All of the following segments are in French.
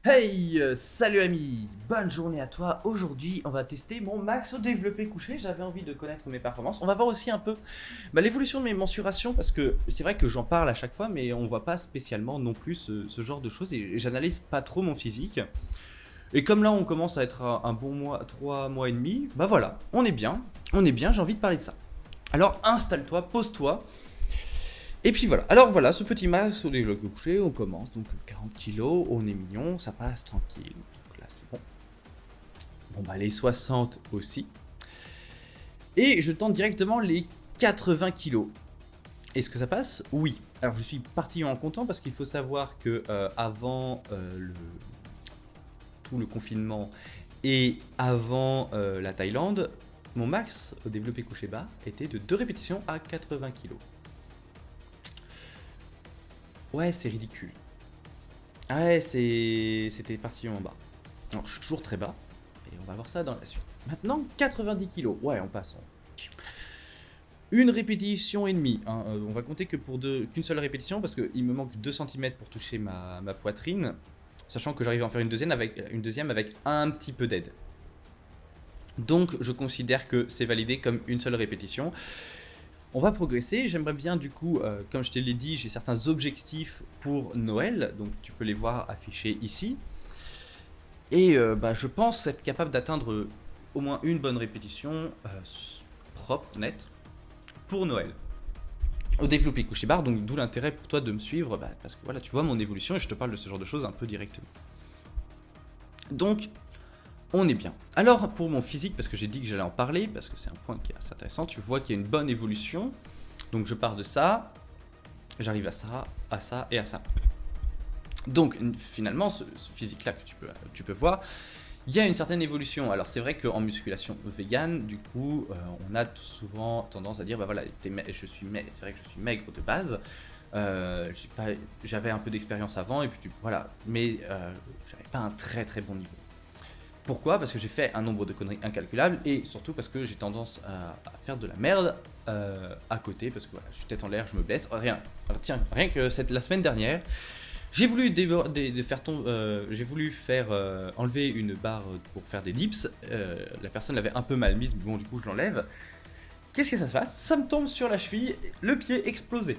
Hey, salut ami, bonne journée à toi. Aujourd'hui, on va tester mon max au développé couché. J'avais envie de connaître mes performances. On va voir aussi un peu l'évolution de mes mensurations parce que c'est vrai que j'en parle à chaque fois, mais on voit pas spécialement non plus ce genre de choses et j'analyse pas trop mon physique. Et comme là, on commence à être un bon mois, 3 mois et demi, bah voilà, on est bien, j'ai envie de parler de ça. Alors installe-toi, pose-toi. Et puis voilà. Alors voilà, ce petit max au développé couché, on commence. Donc 40 kilos, on est mignon, ça passe tranquille. Donc là, c'est bon. Bon bah les 60 aussi. Et je tente directement les 80 kilos. Est-ce que ça passe? Oui. Alors je suis particulièrement content parce qu'il faut savoir que avant tout le confinement et avant la Thaïlande, mon max au développé couché bas était de 2 répétitions à 80 kilos. Ouais, c'est ridicule. Ah ouais, c'était particulièrement bas. Alors, je suis toujours très bas, et on va voir ça dans la suite. Maintenant, 90 kilos. Ouais, on passe. Une répétition et demie. Hein. On va compter que pour qu'une seule répétition, parce qu'il me manque 2 cm pour toucher ma poitrine, sachant que j'arrive à en faire une deuxième avec un petit peu d'aide. Donc, je considère que c'est validé comme une seule répétition. On va progresser, j'aimerais bien du coup, comme je te l'ai dit, j'ai certains objectifs pour Noël, donc tu peux les voir affichés ici. Et je pense être capable d'atteindre au moins une bonne répétition propre, nette, pour Noël. Au développé couché barre, donc d'où l'intérêt pour toi de me suivre, parce que voilà, tu vois mon évolution et je te parle de ce genre de choses un peu directement. Donc, on est bien. Alors, pour mon physique, parce que j'ai dit que j'allais en parler, parce que c'est un point qui est assez intéressant, tu vois qu'il y a une bonne évolution. Donc, je pars de ça, j'arrive à ça et à ça. Donc, finalement, ce physique-là que tu peux voir, il y a une certaine évolution. Alors c'est vrai qu'en musculation vegan, du coup, on a souvent tendance à dire, bah voilà, c'est vrai que je suis maigre de base. J'avais un peu d'expérience avant et puis voilà, mais j'avais pas un très très bon niveau. Pourquoi? Parce que j'ai fait un nombre de conneries incalculables et surtout parce que j'ai tendance à faire de la merde à côté parce que voilà, je suis tête en l'air, je me blesse. Rien. Alors, tiens, rien que la semaine dernière, j'ai voulu faire enlever une barre pour faire des dips. La personne l'avait un peu mal mise, mais bon, du coup, je l'enlève. Qu'est-ce que ça se passe? Ça me tombe sur la cheville, le pied explosé.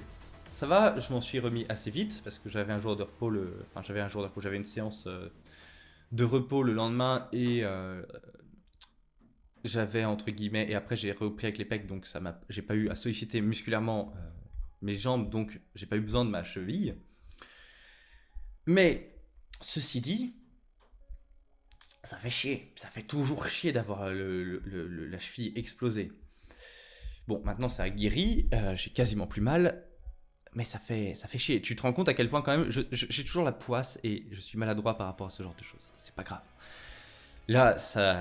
Ça va, je m'en suis remis assez vite parce que j'avais un jour de repos. J'avais une séance de repos le lendemain et j'avais entre guillemets. Et après, j'ai repris avec les pecs, donc j'ai pas eu à solliciter musculairement mes jambes, donc j'ai pas eu besoin de ma cheville. Mais ceci dit, ça fait chier. Ça fait toujours chier d'avoir la cheville explosée. Bon, maintenant ça a guéri, j'ai quasiment plus mal, mais ça fait chier. Tu te rends compte à quel point quand même, j'ai toujours la poisse et je suis maladroit par rapport à ce genre de choses. C'est pas grave. Là,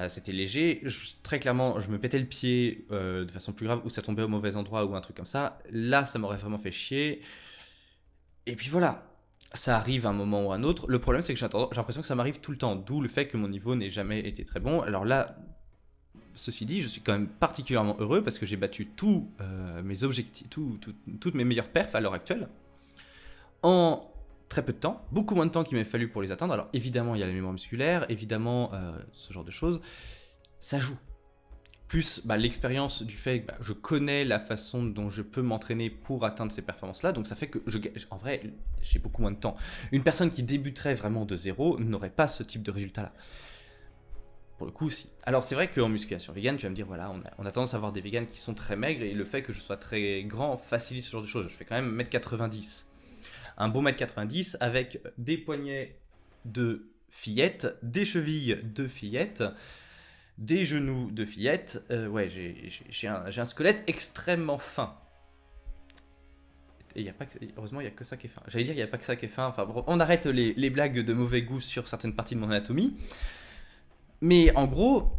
c'était léger. Très clairement, je me pétais le pied de façon plus grave, ou ça tombait au mauvais endroit ou un truc comme ça. Là, ça m'aurait vraiment fait chier. Et puis voilà, ça arrive à un moment ou à un autre. Le problème, c'est que j'ai l'impression que ça m'arrive tout le temps, d'où le fait que mon niveau n'ait jamais été très bon. Alors là, ceci dit, je suis quand même particulièrement heureux parce que j'ai battu tous mes objectifs, toutes mes meilleures perfs à l'heure actuelle en très peu de temps, beaucoup moins de temps qu'il m'ait fallu pour les atteindre. Alors évidemment, il y a la mémoire musculaire, évidemment, ce genre de choses, ça joue. Plus l'expérience du fait que je connais la façon dont je peux m'entraîner pour atteindre ces performances-là, donc ça fait que, en vrai, j'ai beaucoup moins de temps. Une personne qui débuterait vraiment de zéro n'aurait pas ce type de résultat-là. Pour le coup, si. Alors, c'est vrai qu'en musculation vegan, tu vas me dire, voilà, on a tendance à avoir des vegans qui sont très maigres et le fait que je sois très grand facilite ce genre de choses. Je fais quand même 1m90. Un bon 1m90 avec des poignets de fillette, des chevilles de fillette, des genoux de fillette. Ouais, j'ai un squelette extrêmement fin. Et heureusement, il n'y a que ça qui est fin. J'allais dire, il n'y a pas que ça qui est fin. Enfin, on arrête les blagues de mauvais goût sur certaines parties de mon anatomie. Mais en gros,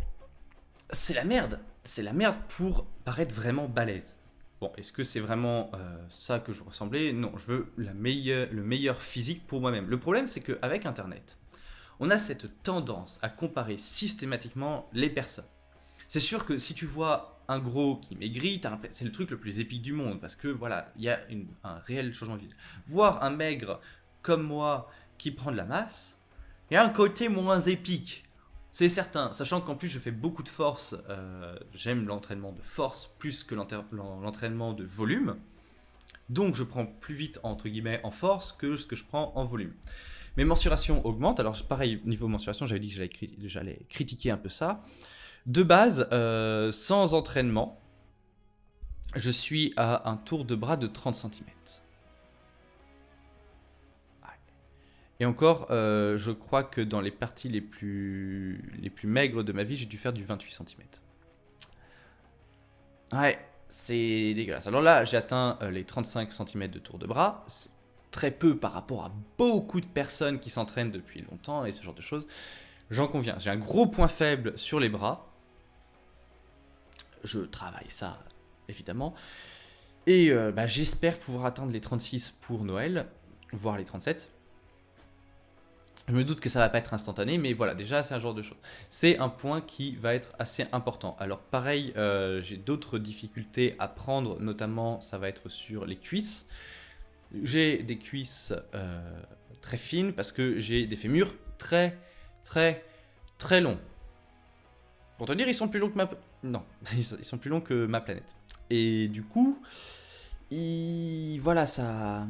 c'est la merde. C'est la merde pour paraître vraiment balèze. Bon, est-ce que c'est vraiment ça que je veux ressembler? Non, je veux le meilleur physique pour moi-même. Le problème, c'est qu'avec Internet, on a cette tendance à comparer systématiquement les personnes. C'est sûr que si tu vois un gros qui maigrit, c'est le truc le plus épique du monde, parce que voilà, il y a un réel changement de vie. Voir un maigre comme moi qui prend de la masse, Il y a un côté moins épique. C'est certain, sachant qu'en plus je fais beaucoup de force, j'aime l'entraînement de force plus que l'entraînement de volume. Donc je prends plus vite entre guillemets en force que ce que je prends en volume. Mes mensurations augmentent, alors pareil, niveau mensuration, j'avais dit que j'allais critiquer un peu ça. De base, sans entraînement, je suis à un tour de bras de 30 cm. Et encore, je crois que dans les parties les plus maigres de ma vie, j'ai dû faire du 28 cm. Ouais, c'est dégueulasse. Alors là, j'ai atteint les 35 cm de tour de bras. C'est très peu par rapport à beaucoup de personnes qui s'entraînent depuis longtemps et ce genre de choses. J'en conviens. J'ai un gros point faible sur les bras. Je travaille ça, évidemment. Et j'espère pouvoir atteindre les 36 pour Noël, voire les 37. Je me doute que ça va pas être instantané, mais voilà, déjà c'est un genre de choses. C'est un point qui va être assez important. Alors pareil, j'ai d'autres difficultés à prendre, notamment ça va être sur les cuisses. J'ai des cuisses très fines parce que j'ai des fémurs très longs. Pour te dire, ils sont plus longs que Non, ils sont plus longs que ma planète. Et du coup, voilà, ça...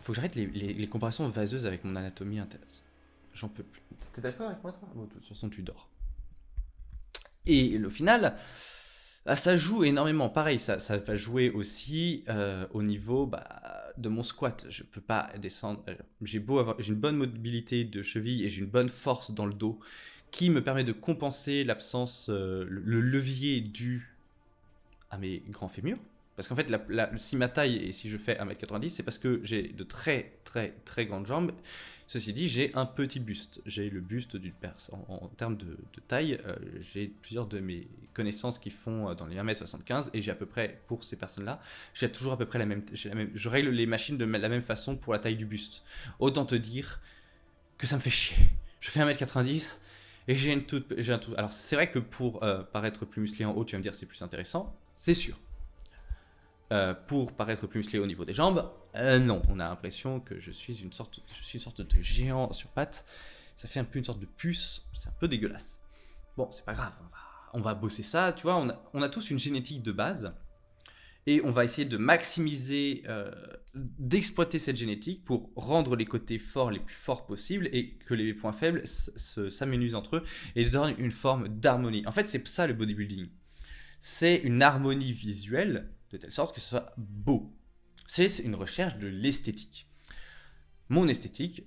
Faut que j'arrête les comparaisons vaseuses avec mon anatomie intéresse. J'en peux plus. T'es d'accord avec moi, toi? Bon, de toute façon, tu dors. Et au final, ça joue énormément. Pareil, ça va jouer aussi au niveau de mon squat. Je peux pas descendre. J'ai une bonne mobilité de cheville et j'ai une bonne force dans le dos qui me permet de compenser l'absence, le levier dû à mes grands fémurs. Parce qu'en fait, si ma taille et si je fais 1m90, c'est parce que j'ai de très grandes jambes. Ceci dit, j'ai un petit buste. J'ai le buste d'une personne. En termes de taille, j'ai plusieurs de mes connaissances qui font dans les 1m75 et j'ai à peu près, pour ces personnes-là, j'ai toujours à peu près la même. Je règle les machines de la même façon pour la taille du buste. Autant te dire que ça me fait chier. Je fais 1m90 et j'ai un tout. Alors, c'est vrai que pour paraître plus musclé en haut, tu vas me dire c'est plus intéressant. C'est sûr. Pour paraître plus musclé au niveau des jambes, non, on a l'impression que je suis une sorte de géant sur pattes. Ça fait un peu une sorte de puce, c'est un peu dégueulasse. Bon, c'est pas grave, on va bosser ça, tu vois, on a tous une génétique de base, et on va essayer de maximiser, d'exploiter cette génétique pour rendre les côtés forts les plus forts possibles, et que les points faibles s'amenuisent entre eux, et de donner une forme d'harmonie. En fait, c'est ça le bodybuilding. C'est une harmonie visuelle, de telle sorte que ce soit beau. C'est une recherche de l'esthétique. Mon esthétique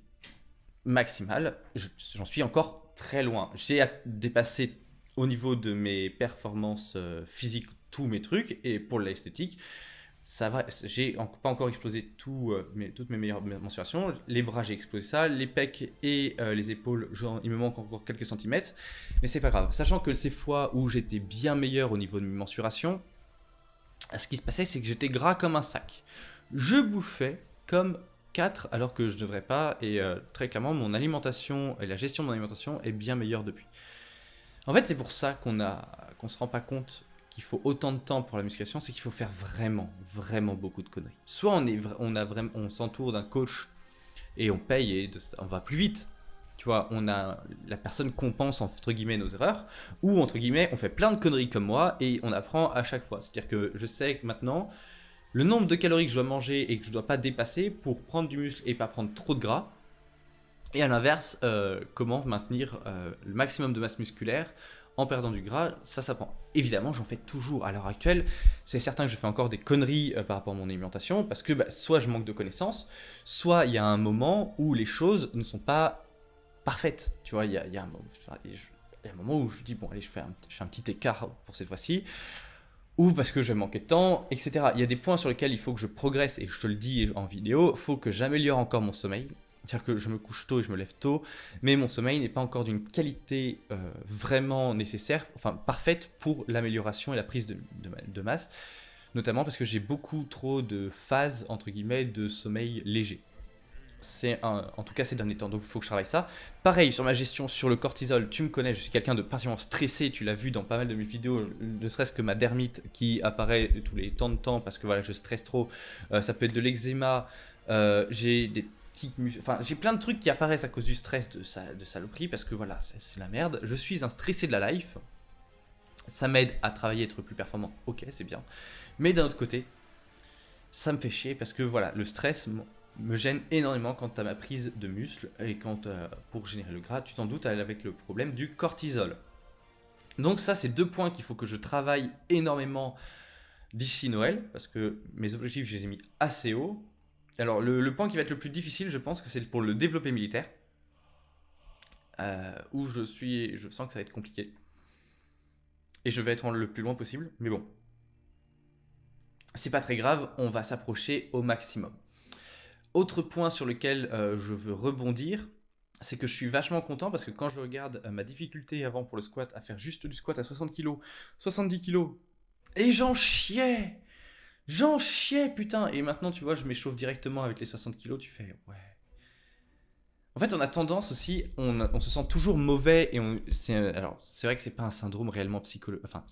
maximale, j'en suis encore très loin. J'ai dépassé au niveau de mes performances physiques tous mes trucs, et pour l'esthétique, ça va. J'ai pas encore explosé toutes mes meilleures mensurations. Les bras, j'ai explosé ça. Les pecs et les épaules, il me manque encore quelques centimètres. Mais c'est pas grave. Sachant que ces fois où j'étais bien meilleur au niveau de mes mensurations, ce qui se passait, c'est que j'étais gras comme un sac. Je bouffais comme 4 alors que je ne devrais pas. Et très clairement, mon alimentation et la gestion de mon alimentation est bien meilleure depuis. En fait, c'est pour ça qu'on se rend pas compte qu'il faut autant de temps pour la musculation, c'est qu'il faut faire vraiment beaucoup de conneries. Soit on s'entoure d'un coach et on paye et on va plus vite. Tu vois, la personne compense entre guillemets nos erreurs, ou entre guillemets on fait plein de conneries comme moi et on apprend à chaque fois. C'est-à-dire que je sais que maintenant, le nombre de calories que je dois manger et que je ne dois pas dépasser pour prendre du muscle et pas prendre trop de gras. Et à l'inverse, comment maintenir le maximum de masse musculaire en perdant du gras, ça prend. Évidemment, j'en fais toujours à l'heure actuelle. C'est certain que je fais encore des conneries par rapport à mon alimentation, parce que soit je manque de connaissances, soit il y a un moment où les choses ne sont pas parfaites. Tu vois, il y a un moment où je me dis, bon, allez, je fais un petit écart pour cette fois-ci, ou parce que je manquais de temps, etc. Il y a des points sur lesquels il faut que je progresse, et je te le dis en vidéo, il faut que j'améliore encore mon sommeil. C'est-à-dire que je me couche tôt et je me lève tôt, mais mon sommeil n'est pas encore d'une qualité vraiment nécessaire, enfin parfaite pour l'amélioration et la prise de masse, notamment parce que j'ai beaucoup trop de phases, entre guillemets, de sommeil léger. En tout cas ces derniers temps, donc il faut que je travaille ça. Pareil, sur ma gestion, sur le cortisol, tu me connais, je suis quelqu'un de particulièrement stressé, tu l'as vu dans pas mal de mes vidéos, ne serait-ce que ma dermite qui apparaît tous les temps de temps parce que voilà, je stresse trop, ça peut être de l'eczéma, j'ai fatigue, enfin j'ai plein de trucs qui apparaissent à cause du stress de saloperie, parce que voilà, c'est la merde. Je suis un stressé de la life. Ça m'aide à travailler, être plus performant, ok, c'est bien. Mais d'un autre côté, ça me fait chier parce que voilà, le stress me gêne énormément quand tu as ma prise de muscle et quand pour générer le gras, tu t'en doutes, avec le problème du cortisol. Donc ça, c'est 2 points qu'il faut que je travaille énormément d'ici Noël, parce que mes objectifs, je les ai mis assez haut. Alors le point qui va être le plus difficile, je pense que c'est pour le développé militaire, où je sens que ça va être compliqué. Et je vais être le plus loin possible, mais bon. C'est pas très grave, on va s'approcher au maximum. Autre point sur lequel je veux rebondir, c'est que je suis vachement content parce que quand je regarde ma difficulté avant pour le squat, à faire juste du squat à 60 kg, 70 kg, et j'en chiais, putain. Et maintenant, tu vois, je m'échauffe directement avec les 60 kg, tu fais, ouais. En fait, on a tendance aussi, on se sent toujours mauvais, et alors, c'est vrai que c'est pas un syndrome réellement psychologique, enfin,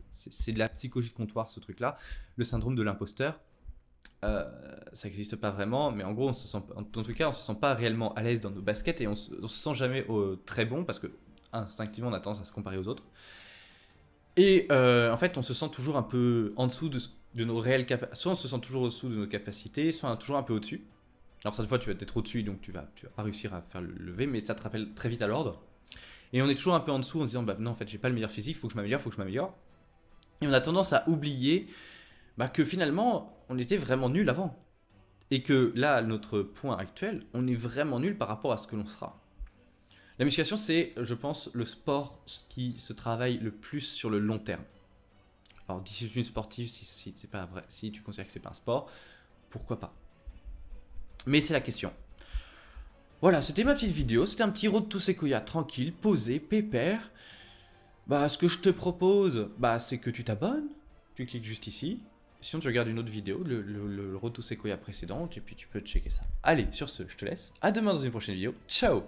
c'est de la psychologie de comptoir, ce truc-là, le syndrome de l'imposteur. Ça n'existe pas vraiment, mais en gros, en tout cas, on se sent pas réellement à l'aise dans nos baskets, et on se sent jamais très bon, parce que instinctivement, on a tendance à se comparer aux autres. Et en fait, on se sent toujours un peu en dessous de nos réelles capacités. Soit on se sent toujours au-dessous de nos capacités, soit toujours un peu au-dessus. Alors cette fois, tu vas être au-dessus, donc tu vas pas réussir à faire le lever, mais ça te rappelle très vite à l'ordre. Et on est toujours un peu en dessous en se disant, bah non, en fait, j'ai pas le meilleur physique, faut que je m'améliore. Et on a tendance à oublier que finalement, on était vraiment nul avant. Et que là, à notre point actuel, on est vraiment nul par rapport à ce que l'on sera. La musculation, c'est, je pense, le sport qui se travaille le plus sur le long terme. Alors, discipline sportive, si c'est pas vrai, si tu considères que c'est pas un sport, pourquoi pas? Mais c'est la question. Voilà, c'était ma petite vidéo, c'était un petit road to Sequoia tranquille, posé, pépère. Ce que je te propose, c'est que tu t'abonnes, tu cliques juste ici. Sinon, tu regardes une autre vidéo, le road to Sequoia précédente, et puis tu peux checker ça. Allez, sur ce, je te laisse. À demain dans une prochaine vidéo. Ciao!